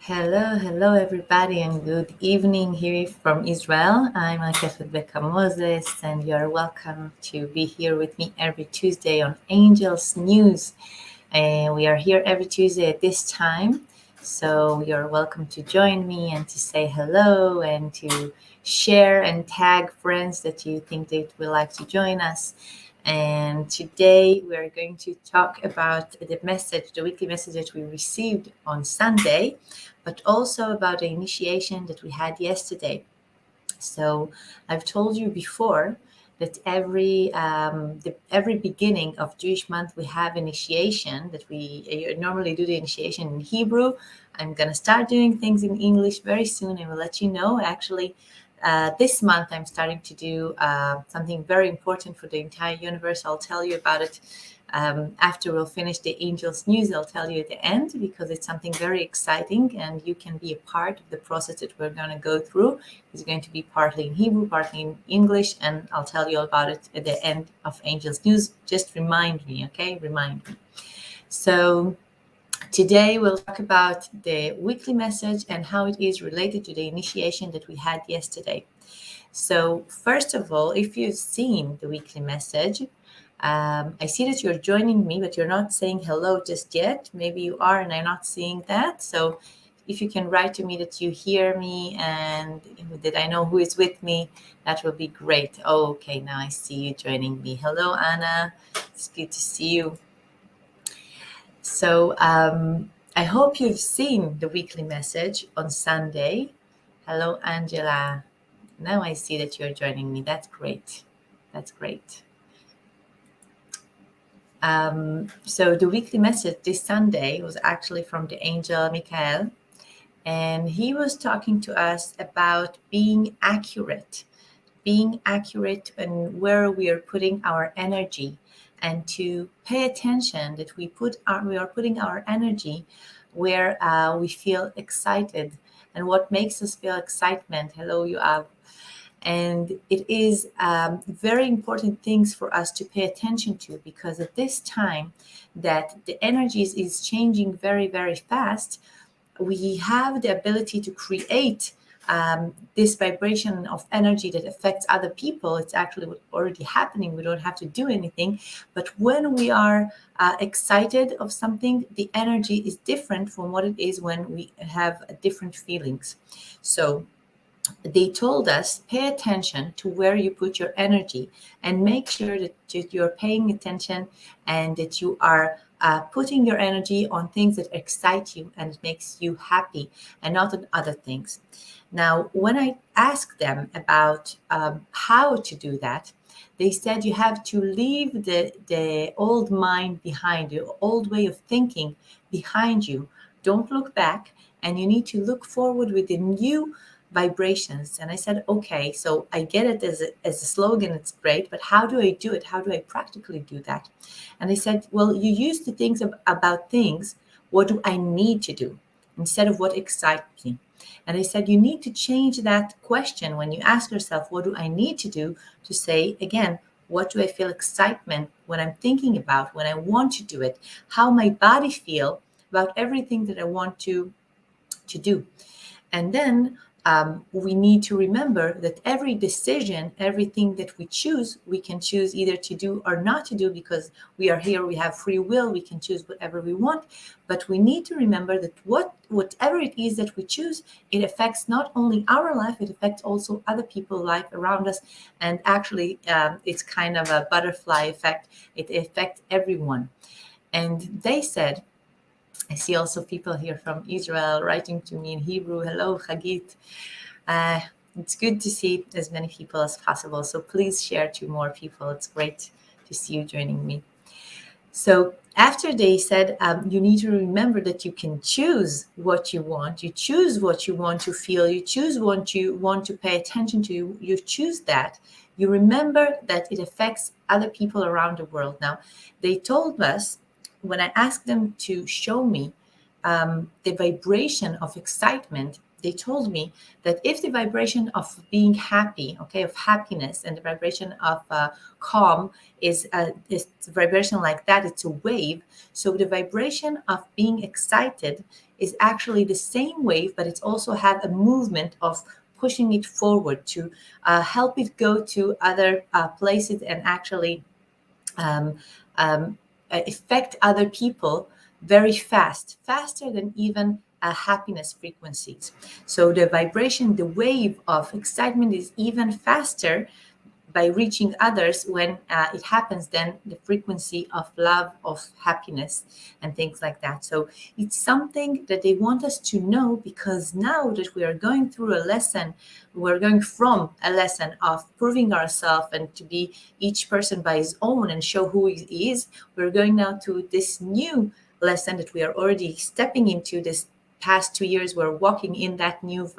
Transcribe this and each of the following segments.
Hello everybody, and good evening here from Israel. I'm Rakefet Beka Moses, and you're welcome to be here with me every Tuesday on Angels News. And we are here every Tuesday at this time, so you're welcome to join me and to say hello and to share and tag friends that you think that would like to join us. And today we're going to talk about the weekly message that we received on Sunday, but also about the initiation that we had yesterday. So I've told you before that every beginning of Jewish month we have initiation that we normally do the initiation in Hebrew. I'm gonna start doing things in English very soon, and will let you know. Actually, this month I'm starting to do something very important for the entire universe. I'll tell you about it after we'll finish the Angels News. I'll tell you at the end because it's something very exciting, and you can be a part of the process that we're going to go through. It's going to be partly in Hebrew, partly in English, and I'll tell you all about it at the end of Angels News. Just remind me, okay? Remind me. So today we'll talk about the weekly message and how it is related to the initiation that we had yesterday. So first of all, if you've seen the weekly message, I see that you're joining me, but you're not saying hello just yet. Maybe you are, and I'm not seeing that. So if you can write to me that you hear me and that I know who is with me, that will be great. Oh, okay, now I see you joining me. Hello, Anna. It's good to see you. So I hope you've seen the weekly message on Sunday. Hello, Angela. Now I see that you're joining me. That's great. That's great. So the weekly message this Sunday was actually from the angel Michael, and he was talking to us about being accurate and where we are putting our energy, and to pay attention that we are putting our energy where we feel excited, and what makes us feel excitement. Hello, you have. And it is very important things for us to pay attention to, because at this time that the energies is changing very, very fast, we have the ability to create this vibration of energy that affects other people. It's actually already happening. We don't have to do anything. But when we are excited of something, the energy is different from what it is when we have different feelings. So they told us, pay attention to where you put your energy, and make sure that you're paying attention and that you are putting your energy on things that excite you and makes you happy, and not on other things. Now, when I asked them about how to do that, they said you have to leave the old mind behind, the old way of thinking behind you. Don't look back, and you need to look forward with the new vibrations. And I said, okay, so I get it as a slogan, it's great, but how do I do it? How do I practically do that? And they said, well, you used to think about things, what do I need to do, instead of what excites me. And they said, you need to change that question when you ask yourself, what do I need to do, to say again, what do I feel excitement when I'm thinking about, when I want to do it, how my body feel about everything that I want to do. And then we need to remember that every decision, everything that we choose, we can choose either to do or not to do, because we are here, we have free will, we can choose whatever we want. But we need to remember that whatever it is that we choose, it affects not only our life, it affects also other people's life around us. And actually, it's kind of a butterfly effect. It affects everyone. And they said, I see also people here from Israel writing to me in Hebrew. Hello, Chagit. It's good to see as many people as possible. So please share to more people. It's great to see you joining me. So after they said, you need to remember that you can choose what you want. You choose what you want to feel. You choose what you want to pay attention to. You choose that. You remember that it affects other people around the world. Now, they told us, when I asked them to show me the vibration of excitement, they told me that if the vibration of being happy, okay, of happiness, and the vibration of calm is a vibration like that, it's a wave. So the vibration of being excited is actually the same wave, but it's also have a movement of pushing it forward to help it go to other places and actually um, affect other people very fast, faster than even happiness frequencies. So the vibration, the wave of excitement is even faster by reaching others when it happens than the frequency of love, of happiness, and things like that. So it's something that they want us to know, because now that we are going through a lesson, we're going from a lesson of proving ourselves and to be each person by his own and show who he is. We're going now to this new lesson that we are already stepping into. This past 2 years, we're walking in that new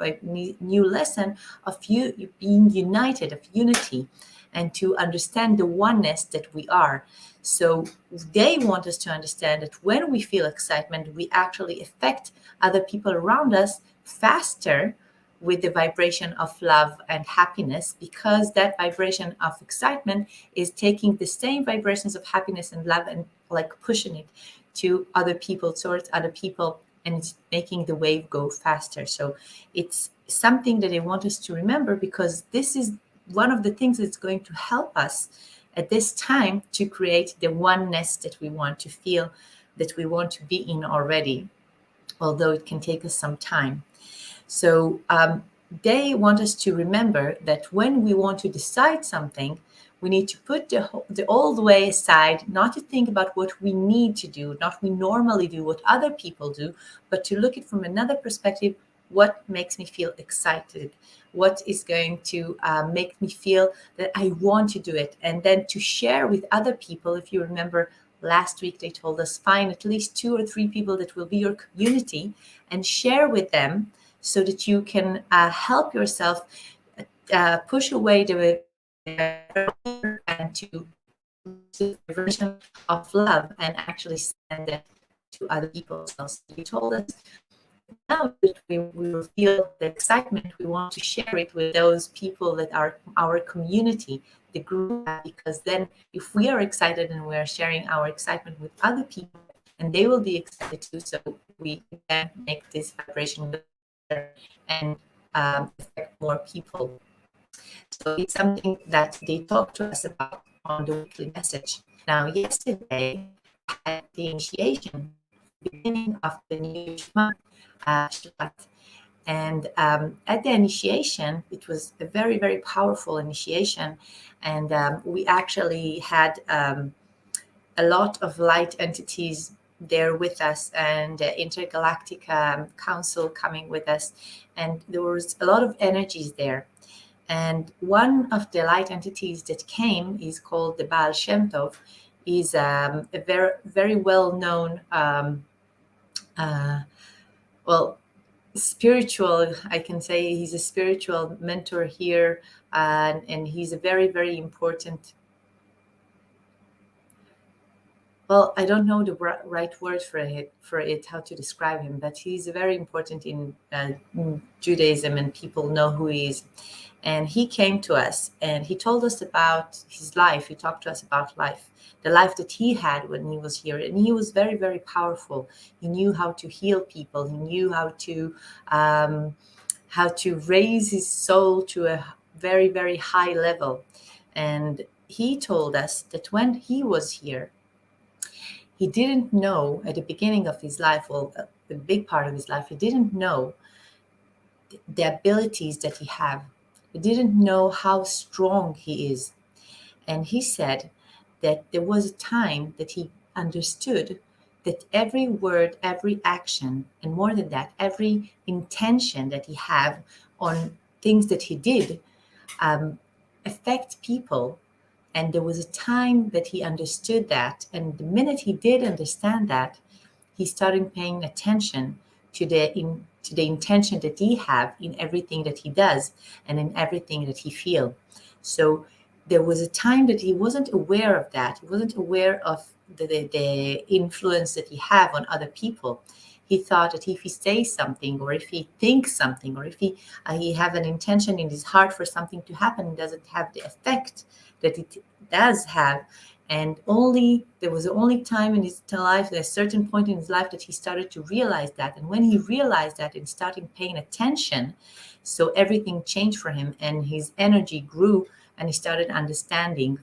lesson of you being united, of unity, and to understand the oneness that we are. So they want us to understand that when we feel excitement, we actually affect other people around us faster with the vibration of love and happiness, because that vibration of excitement is taking the same vibrations of happiness and love and like pushing it to other people, towards other people, and it's making the wave go faster. So it's something that I want us to remember, because this is one of the things that's going to help us at this time to create the oneness that we want to feel, that we want to be in already, although it can take us some time. So they want us to remember that when we want to decide something, we need to put the old way aside, not to think about what we need to do, not we normally do, what other people do, but to look at from another perspective. What makes me feel excited? What is going to make me feel that I want to do it? And then to share with other people. If you remember last week, they told us find at least 2 or 3 people that will be your community and share with them, so that you can help yourself push away the and to the version of love and actually send it to other people. So you told us now that we will feel the excitement, we want to share it with those people that are our community, the group, because then if we are excited and we are sharing our excitement with other people, and they will be excited too, so we can make this vibration and affect more people. So it's something that they talk to us about on the weekly message. Now, yesterday, I had the initiation, beginning of the new month, Shabbat. And at the initiation, it was a very, very powerful initiation. And we actually had a lot of light entities there with us, and the intergalactic council coming with us. And there was a lot of energies there. And one of the light entities that came is called the Baal Shem Tov. Is a very, very well-known, well, spiritual, I can say he's a spiritual mentor here, and he's a very, very important, well, I don't know the right word for it, how to describe him, but he's very important in Judaism, and people know who he is. And he came to us and he told us about his life. He talked to us about life, the life that he had when he was here. And he was very, very powerful. He knew how to heal people. He knew how to raise his soul to a very, very high level. And he told us that when he was here, he didn't know at the beginning of his life, well, a big part of his life, he didn't know the abilities that he have. He didn't know how strong he is. And he said that there was a time that he understood that every word, every action, and more than that, every intention that he have on things that he did affect people. And there was a time that he understood that. And the minute he did understand that, he started paying attention to the intention that he have in everything that he does and in everything that he feel. So there was a time that he wasn't aware of that. He wasn't aware of the influence that he have on other people. he thought that if he says something, or if he thinks something, or if he have an intention in his heart for something to happen, it doesn't have the effect that it does have. And only there was only time in his life, at a certain point in his life, that he started to realize that. And when he realized that and started paying attention, so everything changed for him, and his energy grew, and he started understanding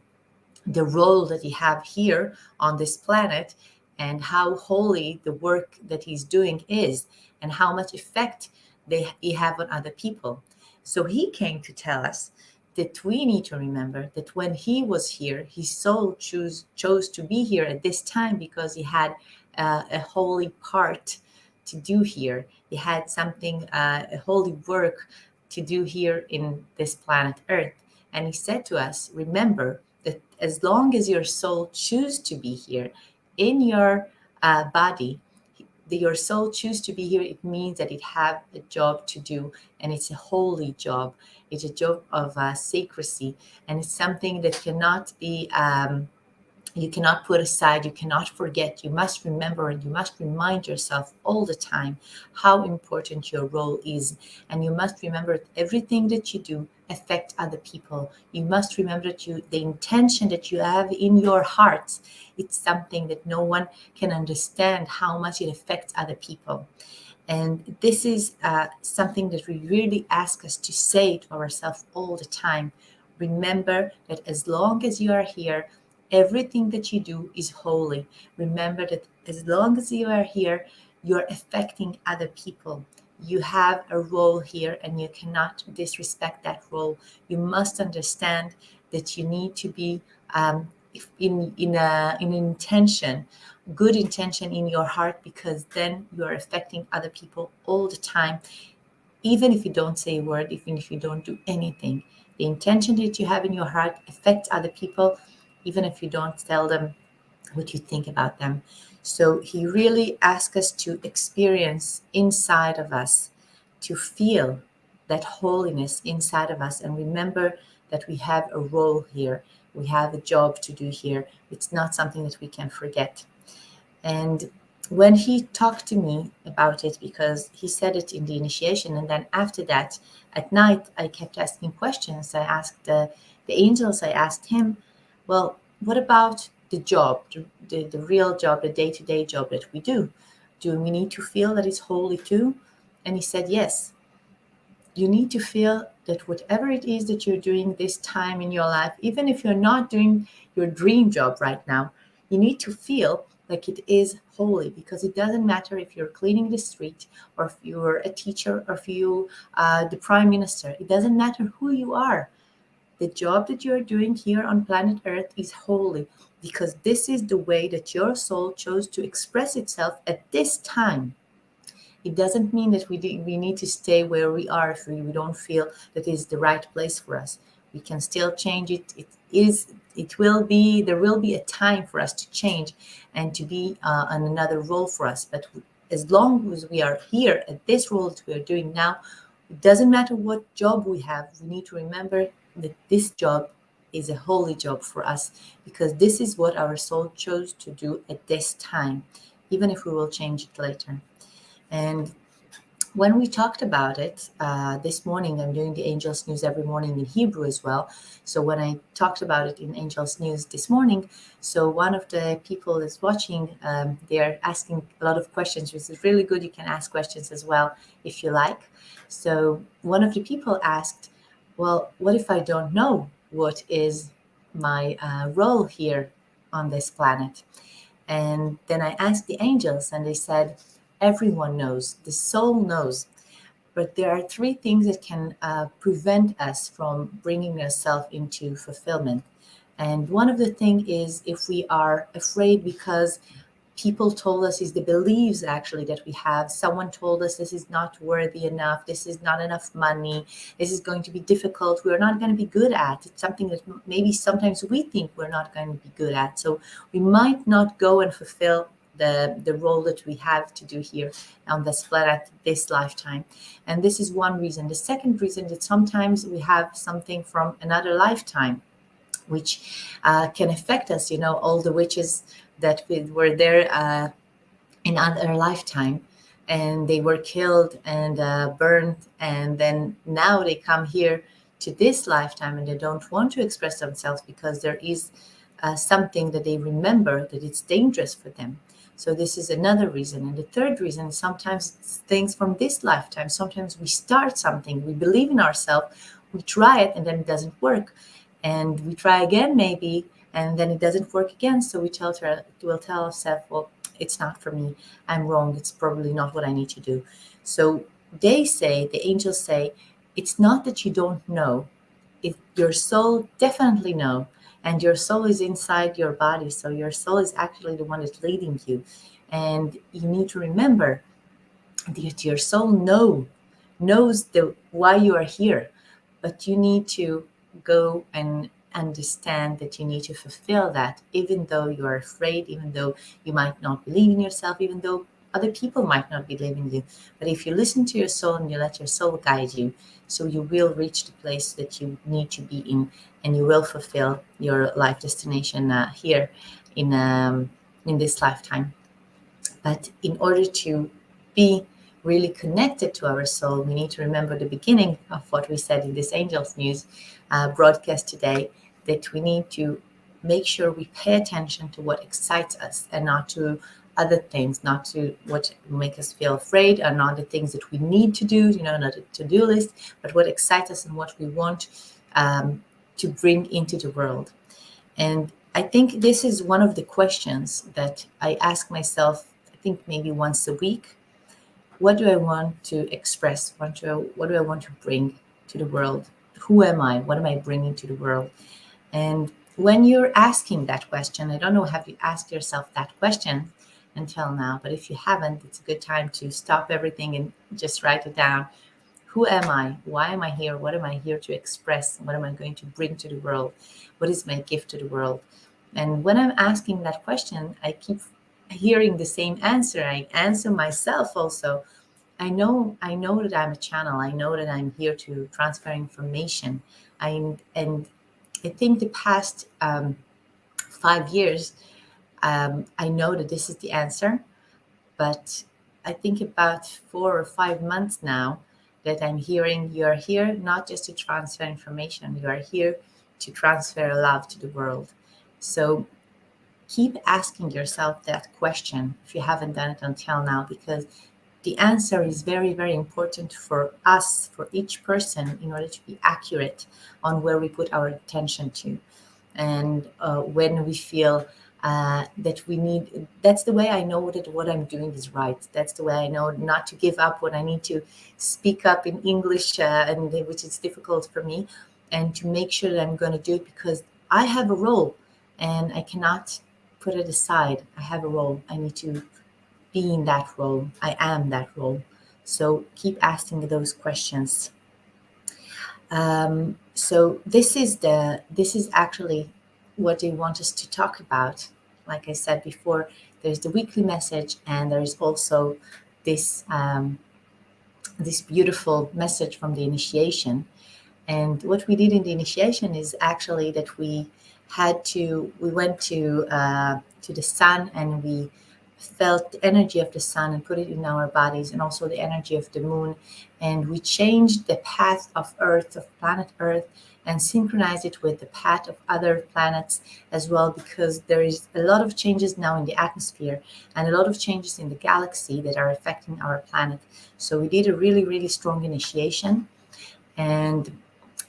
the role that he have here on this planet, and how holy the work that he's doing is, and how much effect he have on other people. So he came to tell us that we need to remember that when he was here, his soul chose to be here at this time, because he had a holy part to do here. He had something, a holy work to do here in this planet Earth. And he said to us, remember that as long as your soul choose to be here in your body, your soul choose to be here, it means that it have a job to do, and it's a holy job. It's a job of secrecy, and it's something that cannot be you cannot put aside, you cannot forget. You must remember, and you must remind yourself all the time how important your role is. And you must remember that everything that you do affects other people. You must remember that the intention that you have in your heart, it's something that no one can understand how much it affects other people. And this is something that we really ask us to say to ourselves all the time. Remember that as long as you are here, everything that you do is holy. Remember that as long as you are here, you're affecting other people. You have a role here, and you cannot disrespect that role. You must understand that you need to be in an intention, good intention in your heart, because then you are affecting other people all the time, even if you don't say a word, even if you don't do anything. The intention that you have in your heart affects other people, even if you don't tell them what you think about them. So he really asks us to experience inside of us, to feel that holiness inside of us, and remember that we have a role here. We have a job to do here. It's not something that we can forget. And when he talked to me about it, because he said it in the initiation, and then after that, at night, I kept asking questions. I asked the angels, I asked him, well, what about the job, the real job, the day-to-day job that we do? Do we need to feel that it's holy too? And he said, yes. You need to feel that whatever it is that you're doing this time in your life, even if you're not doing your dream job right now, you need to feel like it is holy, because it doesn't matter if you're cleaning the street, or if you're a teacher, or if you the prime minister. It doesn't matter who you are. The job that you're doing here on planet Earth is holy, because this is the way that your soul chose to express itself at this time. It doesn't mean that we need to stay where we are if we don't feel that is the right place for us. We can still change it. There will be a time for us to change and to be on another role for us. But as long as we are here at this role that we are doing now, it doesn't matter what job we have. We need to remember that this job is a holy job for us, because this is what our soul chose to do at this time, even if we will change it later. And when we talked about it this morning, I'm doing the Angels News every morning in Hebrew as well. So when I talked about it in Angels News this morning, so one of the people that's watching, they're asking a lot of questions, which is really good. You can ask questions as well if you like. So one of the people asked, well, what if I don't know what is my role here on this planet? And then I asked the angels, and they said, everyone knows, the soul knows. But there are three things that can prevent us from bringing ourselves into fulfillment. And one of the things is if we are afraid because people told us, is the beliefs actually that we have. Someone told us this is not worthy enough, this is not enough money, this is going to be difficult, we're not going to be good at. It's something that maybe sometimes we think we're not going to be good at. So we might not go and fulfill the role that we have to do here on this planet this lifetime. And this is one reason. The second reason, that sometimes we have something from another lifetime which can affect us. All the witches that were there in other lifetime, and they were killed and burned, and then now they come here to this lifetime and they don't want to express themselves because there is something that they remember that it's dangerous for them. So this is another reason. And the third reason is sometimes it's things from this lifetime. Sometimes we start something, we believe in ourselves, we try it, and then it doesn't work. And we try again, maybe, and then it doesn't work again. So we'll tell ourselves, well, it's not for me. I'm wrong. It's probably not what I need to do. So the angels say, it's not that you don't know. Your soul definitely know, and your soul is inside your body. So your soul is actually the one that's leading you. And you need to remember that your soul knows why you are here, but you need to go and understand that you need to fulfill that, even though you are afraid, even though you might not believe in yourself, even though other people might not believe in you. But if you listen to your soul and you let your soul guide you, so you will reach the place that you need to be in, and you will fulfill your life destination here in this lifetime. But in order to be really connected to our soul, we need to remember the beginning of what we said in this Angels News broadcast today, that we need to make sure we pay attention to what excites us and not to other things, not to what make us feel afraid, or not the things that we need to do, not a to-do list, but what excites us and what we want to bring into the world. And I think this is one of the questions that I ask myself, I think maybe once a week. What do I want to express? What do I want to bring to the world? Who am I? What am I bringing to the world? And when you're asking that question, I don't know, have you asked yourself that question until now? But if you haven't, it's a good time to stop everything and just write it down. Who am I? Why am I here? What am I here to express? What am I going to bring to the world? What is my gift to the world? And when I'm asking that question, I keep hearing the same answer. I answer myself also. I know that I'm a channel. I know that I'm here to transfer information. And I think the past 5 years, I know that this is the answer. But I think about 4 or 5 months now that I'm hearing you're here not just to transfer information, you are here to transfer love to the world. So keep asking yourself that question if you haven't done it until now, because the answer is very, very important for us, for each person, in order to be accurate on where we put our attention to. And when we feel that we need, that's the way I know that what I'm doing is right. That's the way I know not to give up when I need to speak up in English, and which is difficult for me, and to make sure that I'm going to do it because I have a role and I cannot put it aside. I have a role. I need to be in that role. I am that role. So keep asking those questions. So this is actually what they want us to talk about. Like I said before, there's the weekly message, and there's also this this beautiful message from the initiation. And what we did in the initiation is actually that we went to the sun, and we felt the energy of the sun and put it in our bodies, and also the energy of the moon. And we changed the path of Earth, of planet Earth, and synchronized it with the path of other planets as well, because there is a lot of changes now in the atmosphere and a lot of changes in the galaxy that are affecting our planet. So we did a really, really strong initiation. And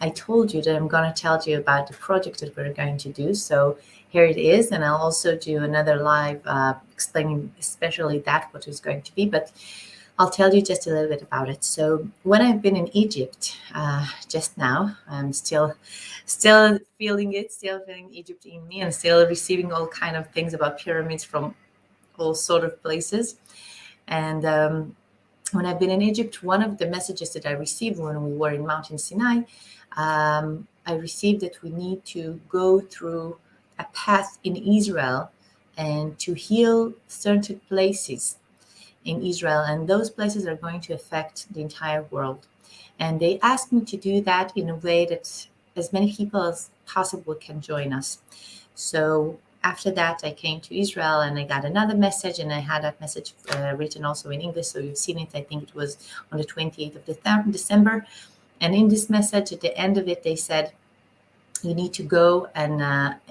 I told you that I'm going to tell you about the project that we're going to do. So here it is. And I'll also do another live explaining especially that, what is going to be. But I'll tell you just a little bit about it. So when I've been in Egypt just now, I'm still feeling it, still feeling Egypt in me, and still receiving all kind of things about pyramids from all sort of places. And when I've been in Egypt, one of the messages that I received when we were in Mountain Sinai, I received that we need to go through a path in Israel and to heal certain places in Israel. And those places are going to affect the entire world. And they asked me to do that in a way that as many people as possible can join us. So after that, I came to Israel and I got another message, and I had that message written also in English. So you've seen it. I think it was on the 28th of December. And in this message, at the end of it, they said, you need to go and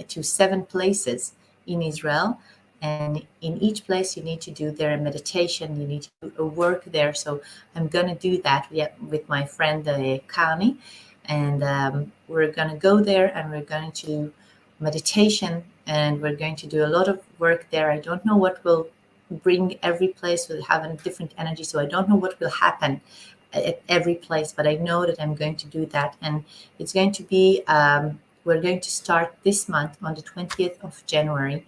to 7 places in Israel. And in each place, you need to do their meditation. You need to do a work there. So I'm going to do that with my friend Kani. And we're going to go there and we're going to meditation, and we're going to do a lot of work there. I don't know what will bring. Every place will have a different energy. So I don't know what will happen at every place, but I know that I'm going to do that. And it's going to be, we're going to start this month on the 20th of January.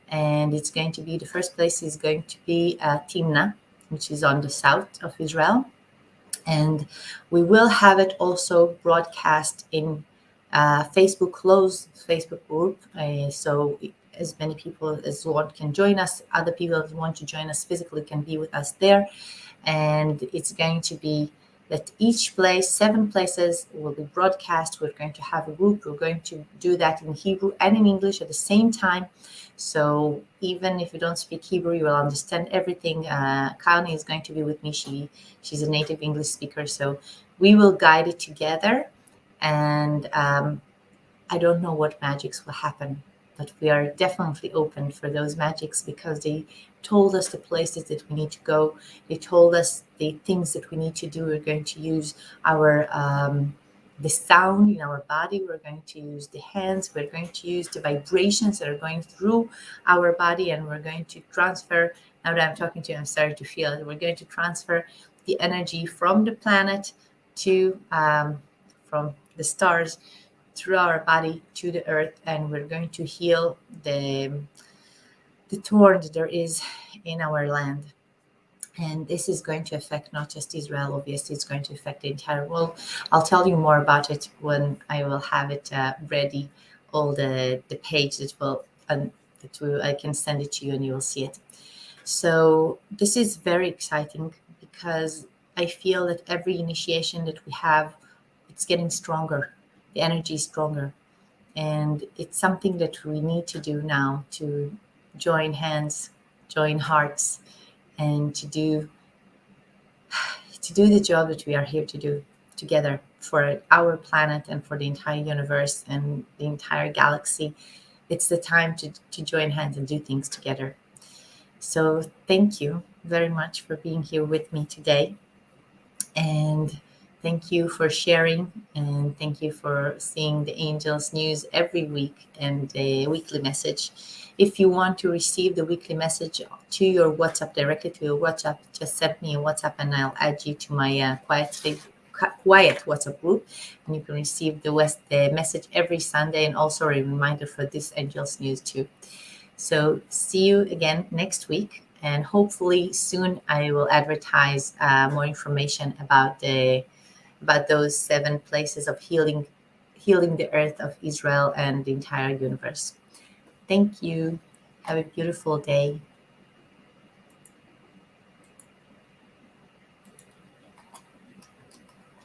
And it's going to be, the first place is going to be Timna, which is on the south of Israel. And we will have it also broadcast in Facebook, closed Facebook group. So as many people as want can join us. Other people that want to join us physically can be with us there. And it's going to be that each place, 7 places, will be broadcast. We're going to have a group. We're going to do that in Hebrew and in English at the same time. So even if you don't speak Hebrew, you will understand everything. Kani is going to be with me. She's a native English speaker. So we will guide it together. And I don't know what magics will happen, but we are definitely open for those magics, because they told us the places that we need to go. They told us the things that we need to do. We're going to use our the sound in our body. We're going to use the hands. We're going to use the vibrations that are going through our body, and we're going to transfer. Now that I'm talking to you, I'm starting to feel it. We're going to transfer the energy from the planet to from the stars through our body to the earth, and we're going to heal the thorn that there is in our land. And this is going to affect not just Israel, obviously, it's going to affect the entire world. I'll tell you more about it when I will have it ready, all the page that I can send it to you and you will see it. So this is very exciting, because I feel that every initiation that we have, it's getting stronger. The energy is stronger. And it's something that we need to do now, to join hands, join hearts, and to do the job that we are here to do together for our planet and for the entire universe and the entire galaxy. It's the time to join hands and do things together. So thank you very much for being here with me today. And thank you for sharing, and thank you for seeing the Angels News every week and the weekly message. If you want to receive the weekly message to your WhatsApp, directly to your WhatsApp, just send me a WhatsApp and I'll add you to my quiet WhatsApp group, and you can receive the message every Sunday, and also a reminder for this Angels News too. So see you again next week. And hopefully soon I will advertise more information about those 7 places of healing the earth of Israel and the entire universe. Thank you. Have a beautiful day.